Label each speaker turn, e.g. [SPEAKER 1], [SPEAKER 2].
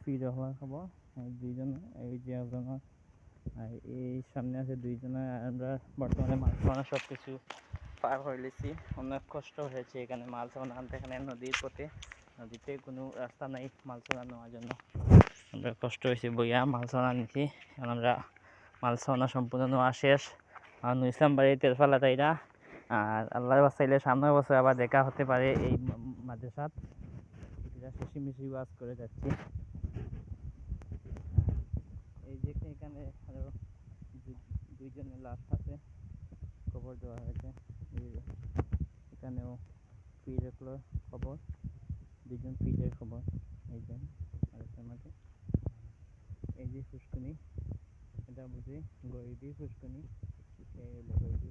[SPEAKER 1] ফির হওয়ার খবর। এই দুইজন, এই যে একজনের আর এই সামনে আছে দুইজনে। আমরা বর্তমানে মালসাওনা সব কিছু পার হয়ে গেছি। অনেক কষ্ট হয়েছে এখানে মালসাওনা আনতে। এখানে নদীর পথে, নদীতে কোনো রাস্তা নাই মালসাওনা নেওয়ার জন্য। আমরা কষ্ট হয়েছে বইয়া মালসাওনা নিছি। এখন আমরা মালসাওনা সম্পূর্ণ নেওয়া শেষ। আর ইসলাম বাড়ি তেরফালা তাইরা। আর আল্লাহ বাঁচাইলে সামনের বছর আবার দেখা হতে পারে এই মাদ্রাসাত। এটা শেষিমেশি ওয়াজ করে যাচ্ছি। এই যে এখানে আরো দুইজনের লাশ আছে, খবর দেওয়া হয়েছে। এখানেও পীরের খবর, দুইজন পীরের খবর। এই যে আরেকটার মাঝে এই যে ফুসকুনি, এটা বুঝি গরিবি ফুসকুনি, এই হলো গরিবি।